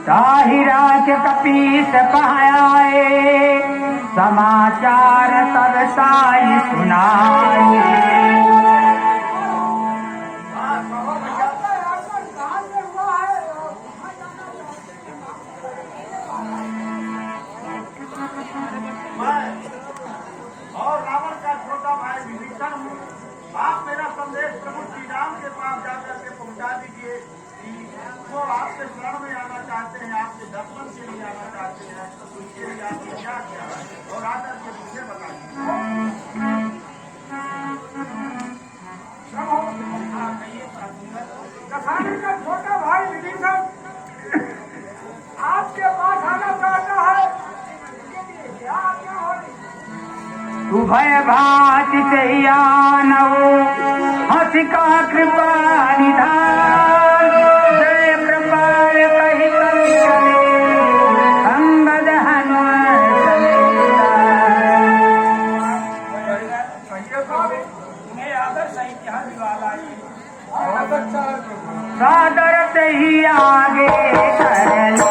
ताहि राज कपीस पहाए, समाचार सब साई सुनाए। और रावण का छोटा भाई विभीषण हूँ। आप मेरा संदेश प्रभु श्री राम के पास जाकर के पहुँचा दीजिए कि वो आपके शरण में आना चाहते हैं, आपके दर्शन के लिए आना चाहते हैं, तो उनके लिए आपने क्या किया है और आकर के मुझे बताइए। कसाने का छोटा भाई विभीषण आपके पास आना चाहता है। उभय भाति से आनऊ, हंसी का कृपा निधान। जय कृपाल कही कवि चले, अंगद हनुमान उन्हें आदर सहित यहाँ दिवाला सादर से ही आगे कर लेना।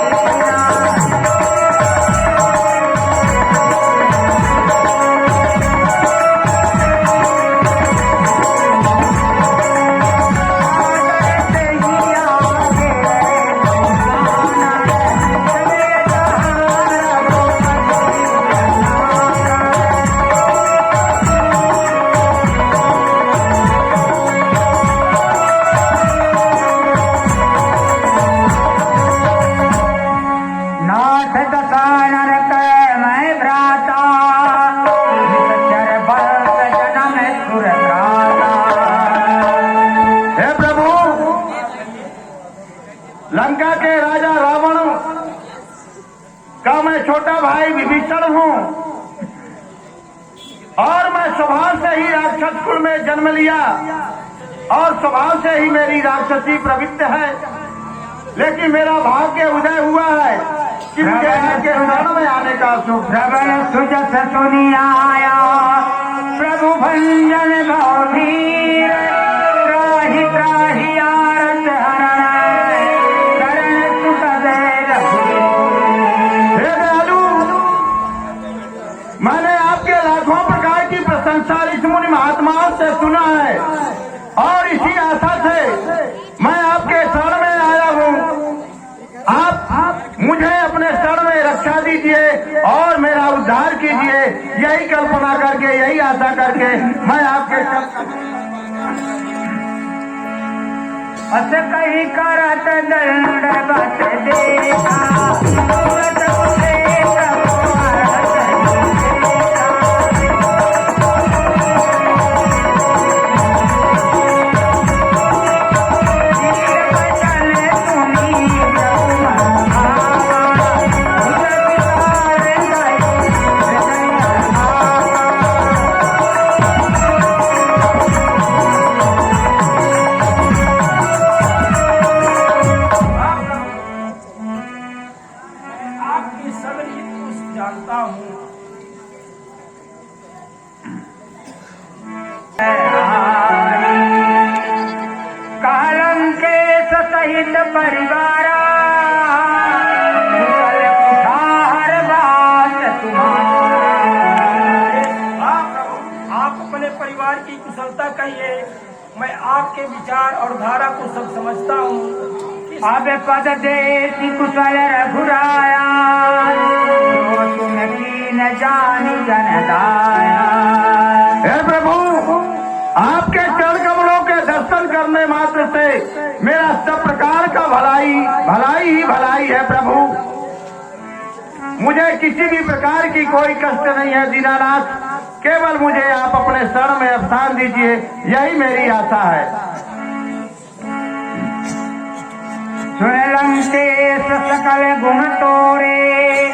लंका के राजा रावण का मैं छोटा भाई विभीषण हूँ और मैं स्वभाव से ही राक्षस कुल में जन्म लिया और स्वभाव से ही मेरी राक्षसी प्रवृत्ति है। लेकिन मेरा भाग्य उदय हुआ है कि मुझे आपके शरण में आने का सुख। प्रबल सुजस सुनी आया, प्रभु भंजन गौधीर। त्राहि त्राहि आरत हरण, करण सुख दे हे दयालु, मैंने आपके लाखों प्रकार की प्रशंसा ऋषि मुनि महात्माओं से सुना है और इसी आशा से मैं आपके शरण में आया हूँ। आप मुझे अपने शरण में रक्षा दीजिए और मेरा उद्धार कीजिए। यही कल्पना करके, यही आशा करके मैं आपके अस कही करत दंडवत देखा, सूरत उठे प्रभु भारत आपकी सगरी कुछ जानता हूँ। कालंकेश सहित परिवारा, कुशल कुठार बात तुम्हारा। हाँ प्रभु, आप अपने परिवार की कुशलता कहिए। मैं आपके विचार और धारा को सब समझता हूँ। अब पद देती कुशल रघुराया, जो तुम की न जानी जनदाया। हे प्रभु, आपके चरण कमलों के दर्शन करने मात्र से मेरा सब प्रकार का भलाई ही भलाई है। प्रभु, मुझे किसी भी प्रकार की कोई कष्ट नहीं है दीनानाथ। केवल मुझे आप अपने शरण में स्थान दीजिए, यही मेरी आशा है। सुन लंकेश सकल गुण तोरे,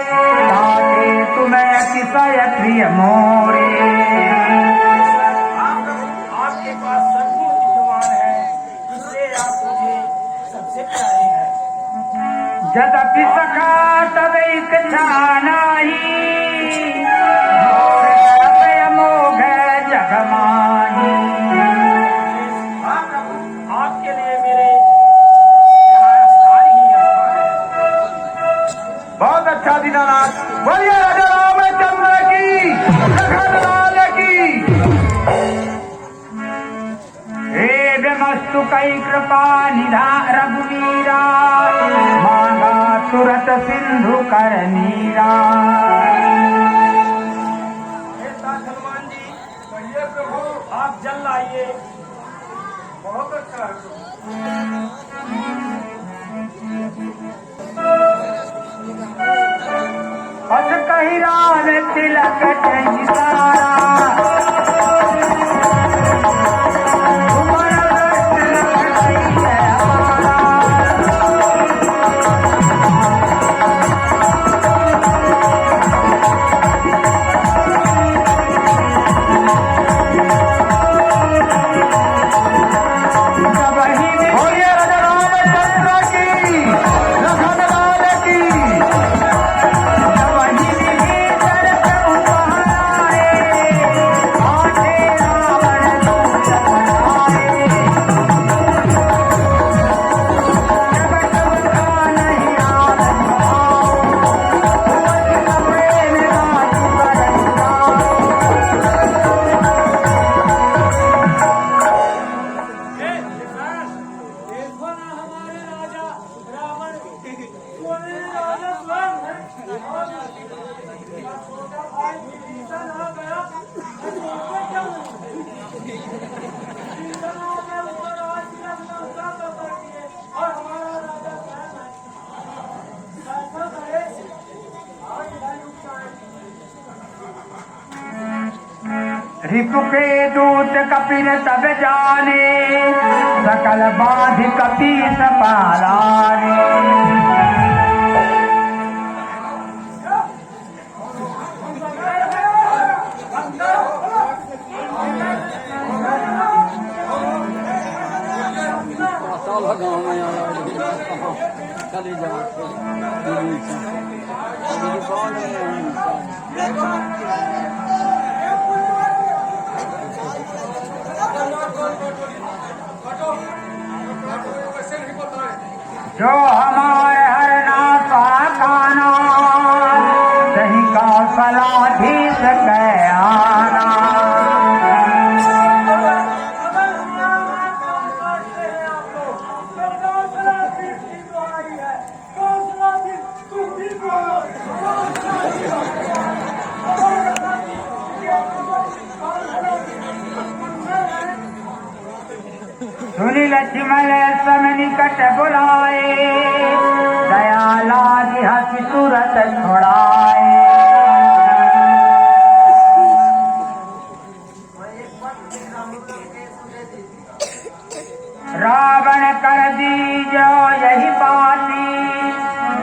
ताते तुम्हें अतिशय प्रिय मोरे। आपके पास सद्गुण विद्यमान है, इसलिए आप मुझे सबसे प्यारे हैं। यद्यपि सखा तब इच्छा नाही, मोघ जग माही। हाँ प्रभु, आपके लिए मेरे यहाँ स्थान ही स्थान है। सीतानाथ। बोलिए राजा रामचंद्र की, लखन लाल की। एवमस्तु कई कृपा निधा रघुवीरा, मांगा तुरत सिंधु कर नीरा। हनुमान जी कहिए प्रभु, आप जल लाइए। बहुत अच्छा। अस कही राम तिलक जयसारा, तुम्हारा तिलक जय हमारा। जब ही बोलिए राजा रामचंद्र की, लखन लाल की। वही विभीषण प्रभु पहराए, आठे रावण दूत बनाए। जगत बंधा नहीं आदत भाव, भुवन कपड़े में राजू करता। देखो ना हमारे राजा रावण सोने राजा स्वयं है। छोटा भाई विभीषण आ गया, उसको क्या विभीषण आ गया, उसको राज तिलक नौका कर दिए और हमारा राजा स्वयं है। ऐसा करे आज भाई रिपु के दूत कपिल तब जाने, सकल बाधि कपीस पालाने। गाँव में चली जाओ जो हमारे हरना पाकाना, सही का फलाधीश कयाना। सुनी लक्ष्मण सम निकट बुलाए, दया लागी हंसी तुरत छुड़ाए। रावण कर दीजो यही बाती,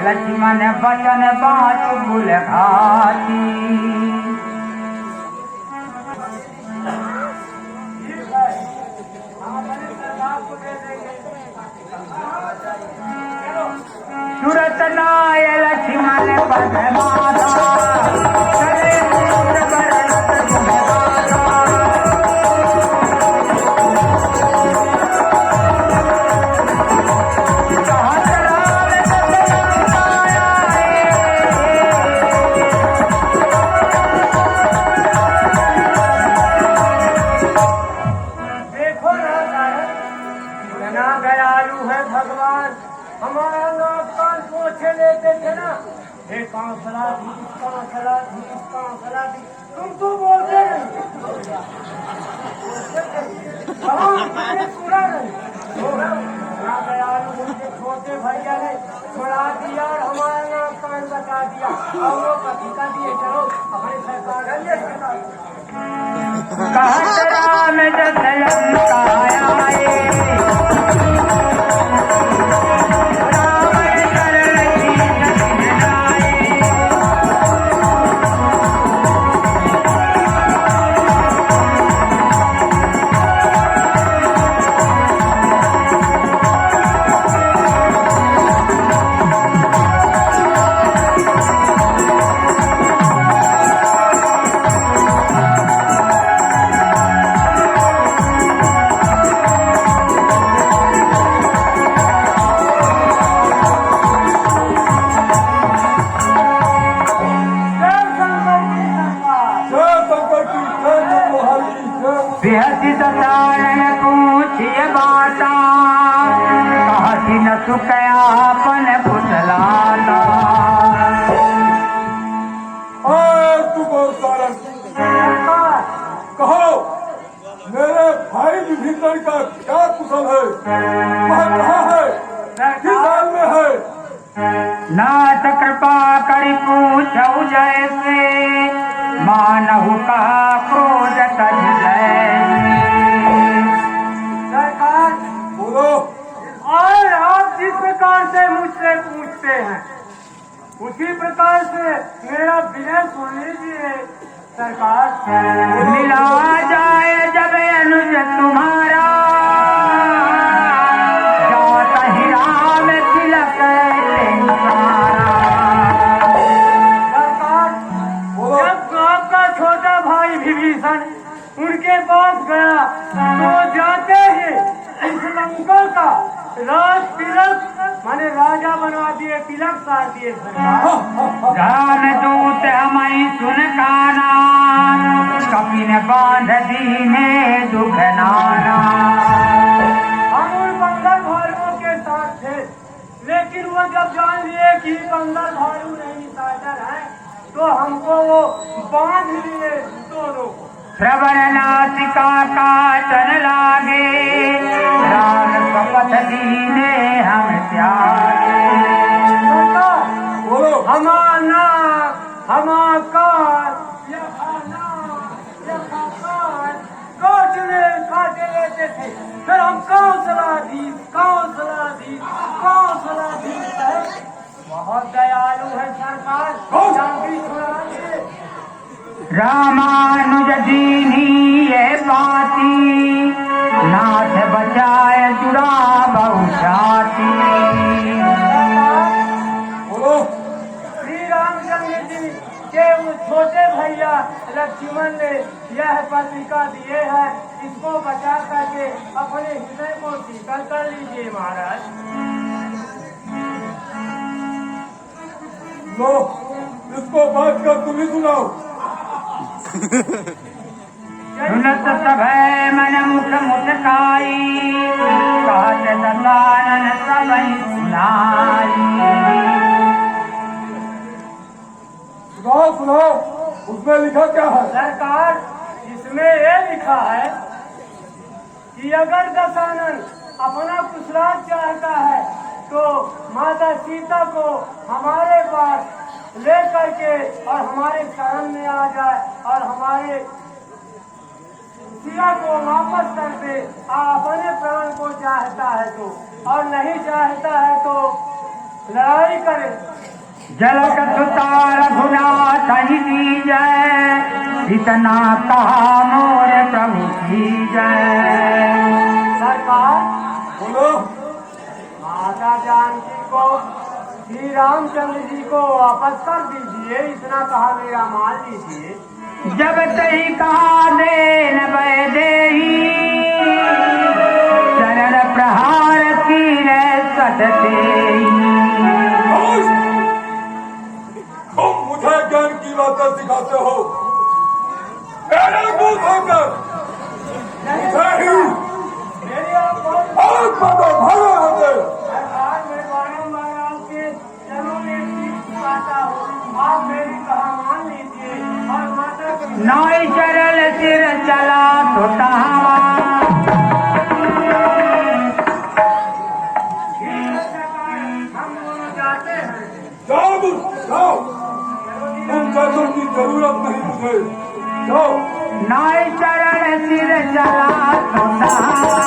लक्ष्मण बचन बाँच बुल घाती। सुरत नाय लक्ष्मण पद माता, करे पुत्र भरत तुम्हारा। कहत राम जब आया देखो ना इतना दयालु है भगवान। हमारा नाम कान पोछे लेते थे ना, हे कांसलाधीश कांसलाधीश कांसलाधीश, तुम तो बोलते नहीं। भगवान पूरा नहीं। बड़ा दयालु मुझे छोटे भैया ने छुड़ा दिया और हमारा नाम कान बता दिया। और वो कभी का दिए चलो हमारी सरकार है। कहत राम जस लंका आए, रावण कर लगी जनाए। आपन फुसलाता। और तू गौसारन कहो, मेरे भाई विभीषण का क्या कुशल है? वह कहाँ है? किस हाल में है? नाथ कृपा करि पूछऊ जैसे, मानहु कहा क्रोध तज जैसे। सरकार, बोलो। और आप जिस प्रकार से मुझसे पूछते हैं उसी प्रकार से मेरा विनय सुन लीजिए सरकार। मिला जाए जब अनुज तुम्हारा, जात ही राम तिलक सारा। सरकार, जब आपका छोटा भाई विभीषण उनके पास गया तो जाते ही इस लंका का राज तिलक माने राजा बनवा दिए, तिलक सार दिए सरकार। राम दूत हमारी सुन काना, कपिन बांध दीने दुख नाना। हम उन बंदर भालुओं के साथ थे, लेकिन वो जब जान लिए कि बंदर भालू नहीं साजर है तो हमको वो बांध लिए दोनों को। श्रवण नासिका काटन लागे, राम शपथ दीने हम त्यागे। सरकार, बोलो। हमारा काटे लेते थे, फिर हम कौशलाधीश है। बहुत दयालु है सरकार, जान छुड़ाइए। रामानुज दीनी ये बाती, नाथ बचाए जुड़ा बहु जाति। बोलो। श्री रामचंद्र जी के उस छोटे भैया लक्ष्मण ने यह पत्रिका दिए है, इसको बचा करके अपने हृदय को शीतल कर लीजिए महाराज। लो, इसको बात कर तुम ही सुनाओ। सुनत सभय मन मुख मुस्काई, कहत दसानन सबई सुनाई। सुनाओ सुनाओ, उसमें लिखा क्या है? सरकार, इसमें ये लिखा है कि अगर दशानन अपना कुशलाभ चाहता है तो माता सीता को हमारे पास ले करके और हमारे शरण में आ जाए और हमारे सिया को वापस कर दे। अपने प्राण को चाहता है तो, और नहीं चाहता है तो लड़ाई करे। जलक सुतार गुनाथ ही दीजय, इतना कहा मोर प्रभु की जय। सरकार, बोलो। माता जानकी को श्री रामचंद्र जी को वापस कर दीजिए, इतना कहा मेरा मान लीजिए। जब तही कहा देन वैदेही, चरण प्रहार की सटते। तुम मुझे ज्ञान की बातें सिखाते हो, मेरे मुंह धोकर मुझे ही मेरी आप बहुत बहुत भागो होते। सरकार, मैं बारम्बार आपके चरणों में सीख चुकाता हूँ, आप मेरी कहा मान लीजिए और माता के नाई चरल सिर चला तो तहावा, हम दोनों जाते हैं। जाओ जाओ, तुम पैसों की जरूरत नहीं मुझे, जाओ। नाई चरण सिर चला तो तहावा।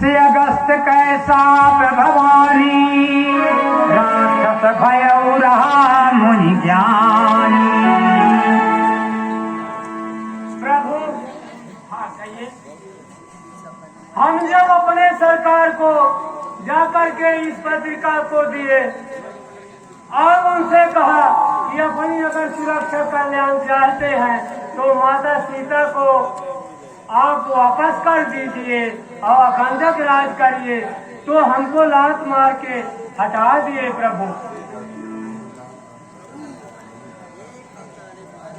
से अगस्त कैसा भवानी राक्षस भय रहा मुनि ज्ञानी। प्रभु हाँ कहिए। हम जब अपने सरकार को जाकर के इस पत्रिका को दिए और उनसे कहा कि अपनी अगर सुरक्षा कल्याण चाहते हैं तो माता सीता को आप वापस कर दीजिए और अखंडक राज करिए, तो हमको लात मार के हटा दिए प्रभु।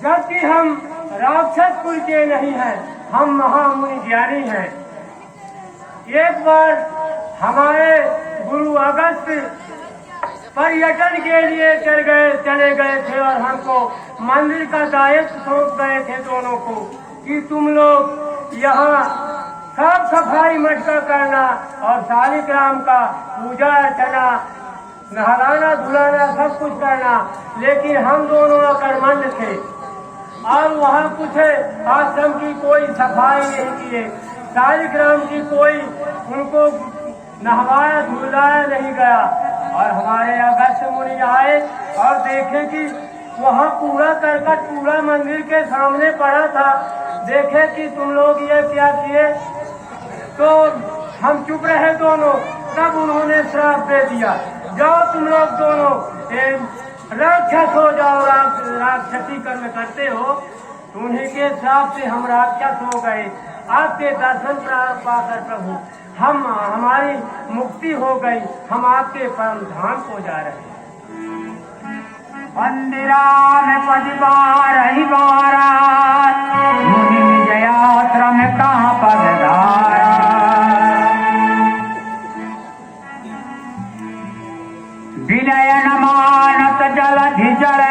जबकि हम राक्षस कुल के नहीं हैं, हम महामुनि ज्ञानी हैं। एक बार हमारे गुरु अगस्त पर्यटन के लिए चले गए थे और हमको मंदिर का दायित्व सौंप गए थे दोनों को कि तुम लोग यहाँ साफ सफाई मटका करना और शालिग्राम का पूजा अर्चना नहलाना धुलाना सब कुछ करना। लेकिन हम दोनों अकर्मण्य थे और वहाँ कुछ आश्रम की कोई सफाई नहीं किए, शालिग्राम की कोई उनको नहवाया धुलाया नहीं गया। और हमारे अगस्त मुनि आए और देखे कि वहाँ कूड़ा करकट पूरा मंदिर के सामने पड़ा था। देखे कि तुम लोग ये क्या किए, तो हम चुप रहे दोनों। तब उन्होंने श्राप दे दिया, जाओ तुम लोग दोनों राक्षस हो जाओ, राक्षसी कर्म करते हो। तो उन्हीं के श्राप से हम राक्षस हो गए। आपके दर्शन पाकर प्रभु हमारी मुक्ति हो गई, हम आपके परम धाम को जा रहे हैं। मंदिरा में पदबार ही बारा मुनि विजयाश्रम कहाँ पधारा। विनय न मानत जलधि जल